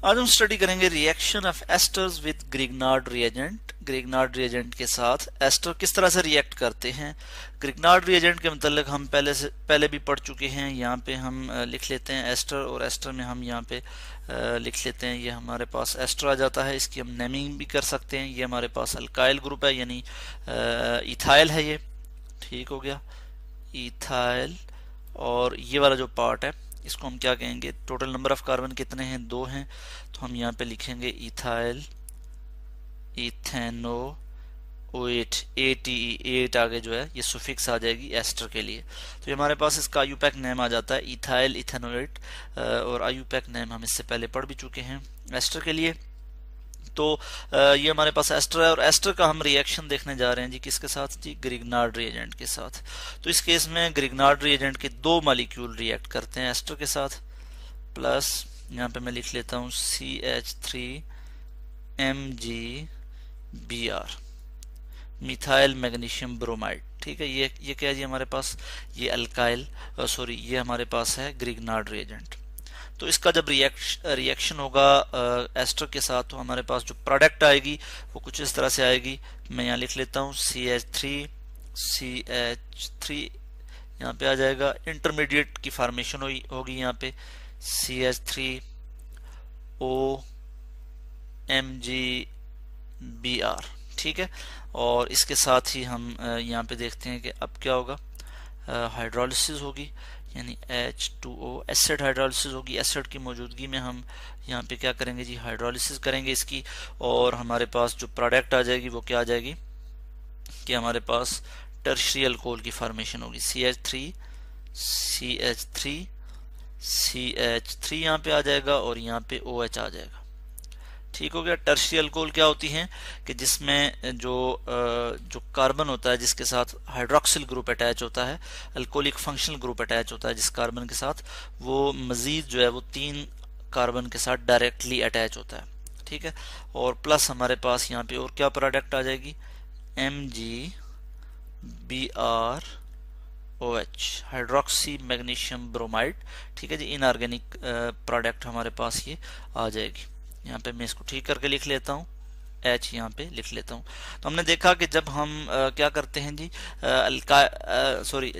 आज हम स्टडी करेंगे reaction of esters with Grignard reagent. Grignard reagent के साथ एस्टर किस तरह से रिएक्ट करते हैं। ग्रिग्नार्ड रिएजेंट के मतलब हम पहले भी पढ़ चुके हैं। यहाँ पे हम लिख लेते हैं एस्टर, और एस्टर में हम यहाँ पे लिख लेते हैं, ये हमारे पास एस्टर आ जाता है। इसकी हम नेमिंग भी कर सकते हैं। ये हमारे पास अल्काइल ग्रुप है, यानी इथाइल है ये। ठीक हो गया, इथाइल। और ये वाला जो पार्ट है इसको हम क्या कहेंगे, टोटल नंबर ऑफ कार्बन कितने हैं, 2 हैं, तो हम यहाँ पे लिखेंगे इथाइल इथेनो ओएट, एट आगे जो है ये सुफिक्स आ जाएगी एस्टर के लिए। तो ये हमारे पास इसका आईयूपैक नेम आ जाता है इथाइल इथेनोएट, और आईयूपैक नेम हम इससे पहले पढ़ भी चुके हैं एस्टर के लिए। तो ये हमारे पास एस्टर है, और एस्टर का हम रिएक्शन देखने जा रहे हैं जी किसके साथ, जी ग्रिग्नार्ड रिएजेंट के साथ। तो इस केस में ग्रिग्नार्ड रिएजेंट के 2 मॉलिक्यूल रिएक्ट करते हैं एस्टर के साथ, प्लस यहाँ पे मैं लिख लेता हूँ CH3Mg Br, methyl magnesium bromide. ठीक है, ये क्या है जी हमारे पास, ये अल्काइल सॉरी ये हमारे पास है ग्रिग्नार्ड रिएजेंट। तो इसका जब रिएक्शन होगा एस्टर के साथ, तो हमारे पास जो प्रोडक्ट आएगी वो कुछ इस तरह से आएगी। मैं यहाँ लिख लेता हूँ CH3 यहाँ पे आ जाएगा। इंटरमीडिएट की फॉर्मेशन होगी यहाँ पे CH3OMgBr। ठीक है, और इसके साथ ही हम यहाँ पे देखते हैं कि अब क्या होगा, हाइड्रोलिसिस होगी, यानी H2O एसिड हाइड्रोलिसिस होगी। एसिड की मौजूदगी में हम यहाँ पे क्या करेंगे जी, हाइड्रोलिसिस करेंगे इसकी, और हमारे पास जो प्रोडक्ट आ जाएगी वो क्या आ जाएगी कि हमारे पास टर्शियरी अल्कोहल की फॉर्मेशन होगी। CH3 यहाँ पे आ जाएगा, और यहाँ पे OH आ जाएगा। ठीक हो गया। टर्शियरी अल्कोहल क्या होती हैं कि जिसमें जो कार्बन होता है जिसके साथ हाइड्रोक्सिल ग्रुप अटैच होता है, अल्कोहलिक फंक्शनल ग्रुप अटैच होता है जिस कार्बन के साथ, वो मजीद जो है वो 3 कार्बन के साथ डायरेक्टली अटैच होता है। ठीक है, और प्लस हमारे पास यहाँ पे और क्या प्रोडक्ट आ जाएगी, MgBrOH, हाइड्रोक्सी मैग्नीशियम ब्रोमाइड। ठीक है जी, इनऑर्गेनिक प्रोडक्ट हमारे पास ये आ जाएगी। यहाँ पे मैं इसको ठीक करके लिख लेता हूँ, H यहाँ पे लिख लेता हूँ। तो हमने देखा कि जब हम क्या करते हैं जी,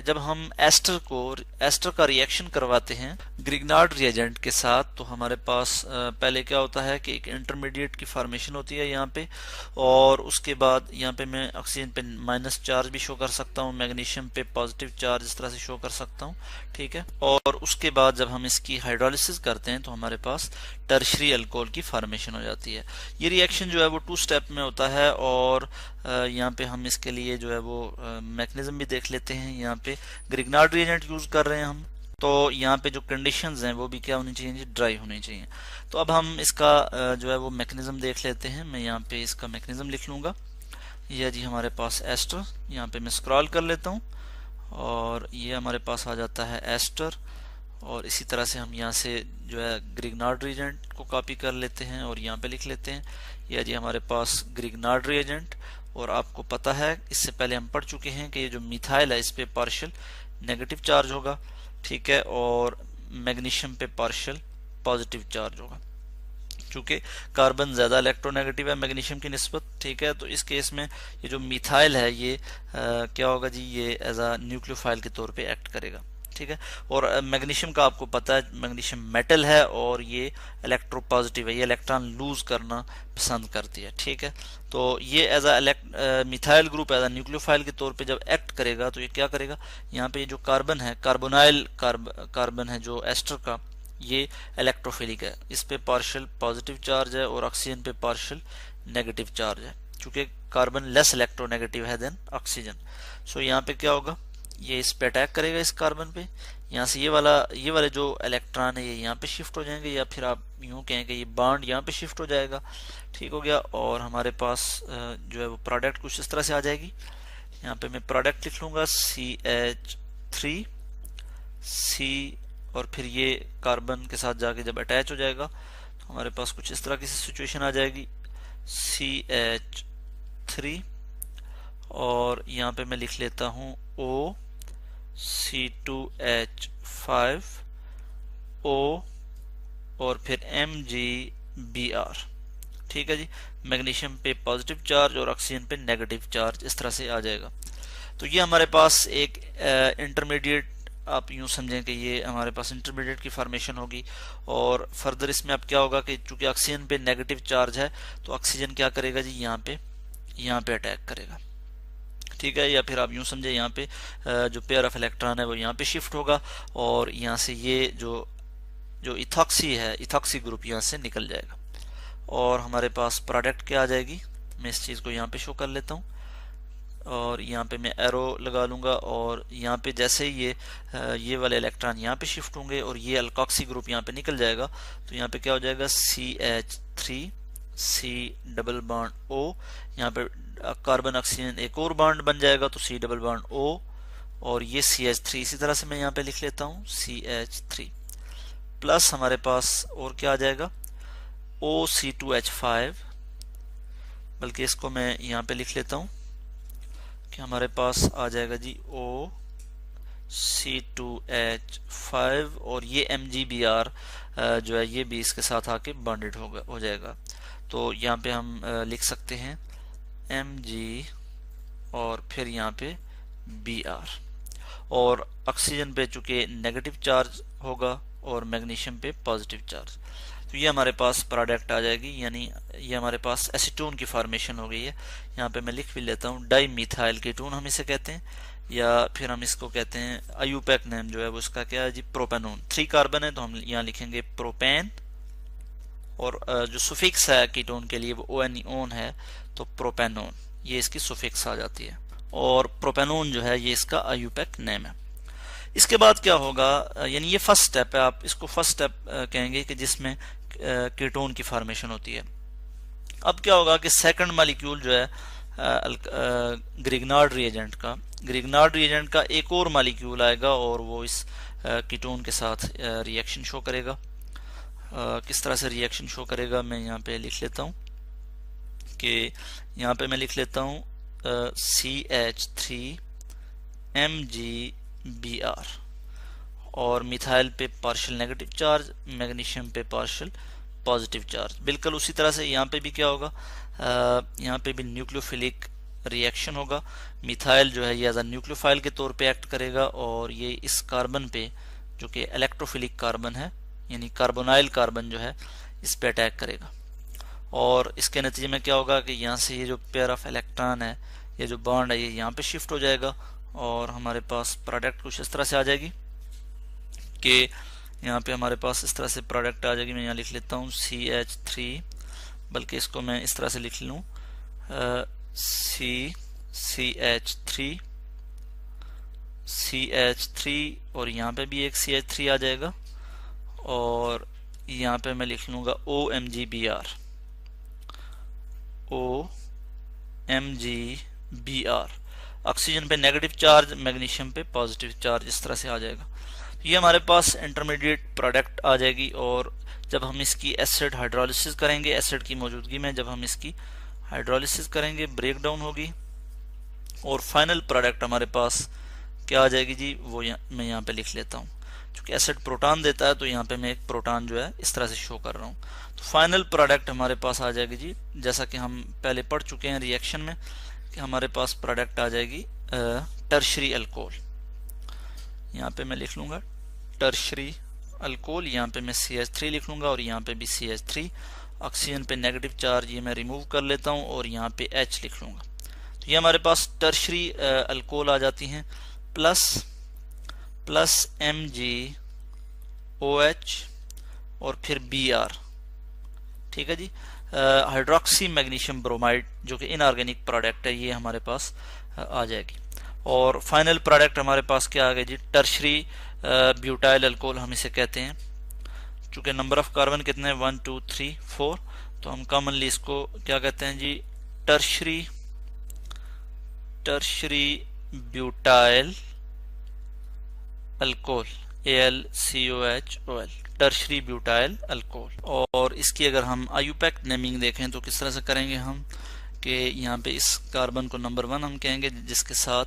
जब हम एस्टर का रिएक्शन करवाते हैं ग्रिग्नार्ड रिएजेंट के साथ, तो हमारे पास पहले क्या होता है कि एक इंटरमीडिएट की फॉर्मेशन होती है यहाँ पे, और उसके बाद यहाँ पे मैं ऑक्सीजन पे माइनस चार्ज भी शो कर सकता हूँ, मैग्नीशियम पे पॉजिटिव चार्ज इस तरह से शो कर सकता हूँ। ठीक है, और उसके बाद जब हम इसकी हाइड्रोलिसिस करते हैं तो हमारे पास टर्शियरी अल्कोहल की फॉर्मेशन हो जाती है। ये रिएक्शन जो है वो 2 स्टेप में होता है, और यहाँ पे हम इसके लिए जो है वो मैकेनिज्म भी देख लेते हैं। यहाँ पे ग्रिग्नार्ड रिएजेंट यूज कर रहे हैं हम, तो यहाँ पे जो कंडीशंस हैं वो भी क्या होनी चाहिए, ड्राई होनी चाहिए। तो अब हम इसका जो है वो मैकेनिज्म देख लेते हैं। मैं यहाँ पे इसका मैकेनिज्म लिख लूंगा। यह जी हमारे पास एस्टर, यहाँ पे मैं स्क्रॉल कर लेता हूँ, और ये हमारे पास आ जाता है एस्टर, और इसी तरह से हम यहाँ से जो है ग्रिग्नार्ड रिएजेंट को कॉपी कर लेते हैं और यहाँ पे लिख लेते हैं। यह जी हमारे पास ग्रिग्नार्ड रिएजेंट, और आपको पता है इससे पहले हम पढ़ चुके हैं कि ये जो मिथाइल है इस पे पार्शियल नेगेटिव चार्ज होगा। ठीक है, और मैग्नीशियम पे पार्शियल पॉजिटिव चार्ज होगा, चूंकि कार्बन ज्यादा इलेक्ट्रोनेगेटिव है मैग्नीशियम की निस्बत। ठीक है, तो इस केस में ये जो मिथाइल है ये क्या होगा जी, ये एज अ न्यूक्लियोफाइल के तौर पे एक्ट करेगा। ठीक है, और मैग्नीशियम का आपको पता है मैग्नीशियम मेटल है, और ये इलेक्ट्रोपॉजिटिव है, ये इलेक्ट्रॉन लूज करना पसंद करती है। ठीक है, तो ये as a methyl group as a nucleophile के तौर पे जब एक्ट करेगा तो ये क्या करेगा, यहाँ पे जो कार्बन है, कार्बोनाइल कार्बन है जो एस्टर का, ये इलेक्ट्रोफिलिक है, इस पे पार्शियल पॉजिटिव चार्ज है, और ऑक्सीजन पे पार्शियल नेगेटिव चार्ज है, क्योंकि कार्बन लेस इलेक्ट्रोनेगेटिव है देन ऑक्सीजन। सो यहाँ पे क्या होगा, ये इस पे अटैक करेगा इस कार्बन पे, यहाँ से ये वाले जो इलेक्ट्रॉन है ये यहाँ पे शिफ्ट हो जाएंगे, या फिर आप यूं कहें कि ये बॉन्ड यहाँ पे शिफ्ट हो जाएगा। ठीक हो गया, और हमारे पास जो है वो प्रोडक्ट कुछ इस तरह से आ जाएगी। यहाँ पे मैं प्रोडक्ट लिख लूंगा CH3 और फिर ये कार्बन के साथ जाके जब अटैच हो जाएगा तो हमारे पास कुछ इस तरह की सिचुएशन आ जाएगी, CH3, और यहाँ पे मैं लिख लेता हूँ C2H5O, और फिर Br। ठीक है जी, मैग्नीशियम पे पॉजिटिव चार्ज और ऑक्सीजन पे नेगेटिव चार्ज, इस तरह से आ जाएगा। तो ये हमारे पास एक इंटरमीडिएट, आप यूं समझें कि ये हमारे पास इंटरमीडिएट की फॉर्मेशन होगी। और फर्दर इसमें अब क्या होगा कि चूंकि ऑक्सीजन पे नेगेटिव चार्ज है तो ऑक्सीजन क्या करेगा जी, यहाँ पे अटैक करेगा। ठीक है, या फिर आप यूं समझे यहाँ पे जो पेयर ऑफ इलेक्ट्रॉन है वो यहाँ पे शिफ्ट होगा और यहाँ से ये जो इथॉक्सी है, इथॉक्सी ग्रुप यहाँ से निकल जाएगा और हमारे पास प्रोडक्ट क्या आ जाएगी। मैं इस चीज़ को यहाँ पे शो कर लेता हूँ और यहाँ पे मैं एरो लगा लूँगा और यहाँ पे जैसे ही ये वाले इलेक्ट्रॉन यहाँ पे शिफ्ट होंगे और ये अल्कोक्सी ग्रुप यहाँ पे निकल जाएगा तो यहाँ पे क्या हो जाएगा, CH3 C double bond O, यहाँ पे कार्बन ऑक्सीजन एक और बॉन्ड बन जाएगा तो C डबल बॉन्ड O और ये CH3, इसी तरह से मैं यहाँ पे लिख लेता हूँ CH3 प्लस हमारे पास और क्या आ जाएगा OC2H5, बल्कि इसको मैं यहाँ पे लिख लेता हूँ कि हमारे पास आ जाएगा जी OC2H5 और ये MgBr जो है ये भी इसके साथ आके बॉन्डेड हो जाएगा। तो यहाँ पे हम लिख सकते हैं Mg और फिर यहाँ पे Br और ऑक्सीजन पे चूंकि नेगेटिव चार्ज होगा और मैग्नीशियम पे पॉजिटिव चार्ज, तो ये हमारे पास प्रोडक्ट आ जाएगी, यानी ये हमारे पास एसीटोन की फॉर्मेशन हो गई है। यहाँ पे मैं लिख भी लेता हूँ, डाई मिथाइल कीटोन हम इसे कहते हैं, या फिर हम इसको कहते हैं आईयूपैक नेम जो है वो इसका क्या है जी, प्रोपेनोन। 3 कार्बन है तो हम यहाँ लिखेंगे प्रोपेन और जो सुफिक्स है कीटोन के लिए वो ओन है तो प्रोपेनोन, ये इसकी सुफिक्स आ जाती है और प्रोपेनोन जो है ये इसका आईयूपैक नेम है। इसके बाद क्या होगा, यानी ये फर्स्ट स्टेप है, आप इसको फर्स्ट स्टेप कहेंगे कि जिसमें कीटोन की फॉर्मेशन होती है। अब क्या होगा कि सेकंड मॉलिक्यूल जो है ग्रिग्नार्ड रिएजेंट का एक और मॉलिक्यूल आएगा और वो इस कीटोन के साथ रिएक्शन शो करेगा। किस तरह से रिएक्शन शो करेगा मैं यहाँ पे लिख लेता हूँ कि यहाँ पे मैं लिख लेता हूँ CH3 MgBr और मिथाइल पे पार्शियल नेगेटिव चार्ज, मैग्नीशियम पे पार्शियल पॉजिटिव चार्ज। बिल्कुल उसी तरह से यहाँ पे भी क्या होगा, यहाँ पे भी न्यूक्लियोफिलिक रिएक्शन होगा। मिथाइल जो है ये एज अ न्यूक्लियोफाइल के तौर पे एक्ट करेगा और ये इस कार्बन पे जो कि इलेक्ट्रोफिलिक कार्बन है, यानी कार्बोनाइल कार्बन जो है, इस पे अटैक करेगा और इसके नतीजे में क्या होगा कि यहाँ से ये जो पेयर ऑफ इलेक्ट्रॉन है, ये जो बॉन्ड है, ये यहाँ पे शिफ्ट हो जाएगा और हमारे पास प्रोडक्ट कुछ इस तरह से आ जाएगी कि यहाँ पे हमारे पास इस तरह से प्रोडक्ट आ जाएगी। मैं यहाँ लिख लेता हूँ CH3, बल्कि इसको मैं इस तरह से लिख लूँ CH3 और यहाँ पे भी एक CH3 आ जाएगा और यहाँ पे मैं लिख लूँगा OMgBr। ऑक्सीजन पे नेगेटिव चार्ज, मैग्नीशियम पे पॉजिटिव चार्ज, इस तरह से आ जाएगा। ये हमारे पास इंटरमीडिएट प्रोडक्ट आ जाएगी और जब हम इसकी एसिड हाइड्रोलिसिस करेंगे, एसिड की मौजूदगी में जब हम इसकी हाइड्रोलिसिस करेंगे, ब्रेक डाउन होगी और फाइनल प्रोडक्ट हमारे पास क्या आ जाएगी जी, वो मैं यहाँ पे लिख लेता हूँ। क्योंकि एसिड प्रोटॉन देता है तो यहाँ पे मैं एक प्रोटॉन जो है इस तरह से शो कर रहा हूँ। तो फाइनल प्रोडक्ट हमारे पास आ जाएगी जी, जैसा कि हम पहले पढ़ चुके हैं रिएक्शन में, कि हमारे पास प्रोडक्ट आ जाएगी टर्शरी अल्कोहल। यहाँ पे मैं लिख लूँगा टर्शरी अल्कोहल, यहाँ पे मैं CH3 लिख लूँगा और यहाँ पे भी CH3। ऑक्सीजन पे नेगेटिव चार्ज ये मैं रिमूव कर लेता हूँ और यहाँ पे H लिख लूँगा। तो ये हमारे पास टर्शरी अल्कोहल आ जाती हैं प्लस MgOH और फिर Br। ठीक है जी, हाइड्रोक्सी मैग्नीशियम ब्रोमाइड जो कि इनऑर्गेनिक प्रोडक्ट है, ये हमारे पास आ जाएगी और फाइनल प्रोडक्ट हमारे पास क्या आ गया जी, टर्शरी ब्यूटाइल अल्कोहल हम इसे कहते हैं। चूंकि नंबर ऑफ कार्बन कितने हैं, 1 2 3 4, तो हम कॉमनली इसको क्या कहते हैं जी, tertiary butyl alcohol, AlCOHOL, tertiary butyl alcohol. और इसकी अगर हम आईयूपैक नेमिंग देखें तो किस तरह से करेंगे हम, कि यहाँ पे इस कार्बन को नंबर 1 हम कहेंगे, जिसके साथ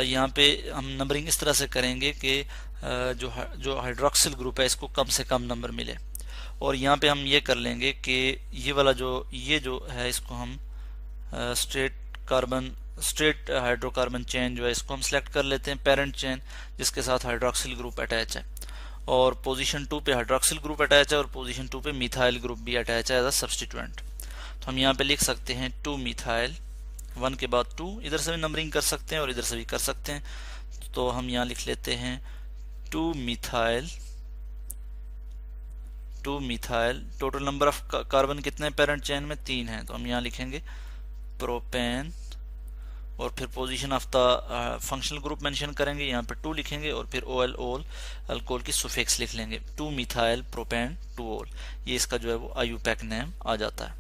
यहाँ पे हम नंबरिंग इस तरह से करेंगे कि जो हाइड्रोक्सिल ग्रुप है इसको कम से कम नंबर मिले, और यहाँ पे हम ये कर लेंगे कि ये वाला ये जो है इसको हम स्ट्रेट हाइड्रोकार्बन चेन जो है इसको हम सिलेक्ट कर लेते हैं, पेरेंट चेन जिसके साथ हाइड्रोक्सिल ग्रुप अटैच है, और पोजीशन 2 पे हाइड्रोक्सिल ग्रुप अटैच है और पोजीशन 2 पे मिथाइल ग्रुप भी अटैच है एज अ सब्स्टिट्यूएंट। तो हम यहाँ पे लिख सकते हैं 2 मिथाइल, 1 के बाद 2, इधर से भी नंबरिंग कर सकते हैं और इधर से भी कर सकते हैं। तो हम यहाँ लिख लेते हैं 2 methyl, total number of carbon कितने पेरेंट चेन में 3 है, तो हम यहाँ लिखेंगे प्रोपेन और फिर position of the functional group mention करेंगे, यहाँ पे 2 लिखेंगे और फिर ओल अल्कोहल की सुफिक्स लिख लेंगे 2 मिथाइल प्रोपेन 2 ओल, ये इसका जो है वो आईयूपैक नेम आ जाता है।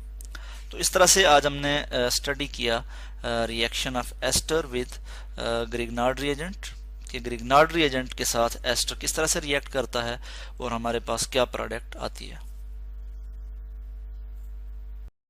तो इस तरह से आज हमने स्टडी किया reaction of ester with Grignard reagent, कि ग्रिग्नार्ड रिएजेंट के साथ एस्टर किस तरह से रिएक्ट करता है और हमारे पास क्या प्रोडक्ट आती है।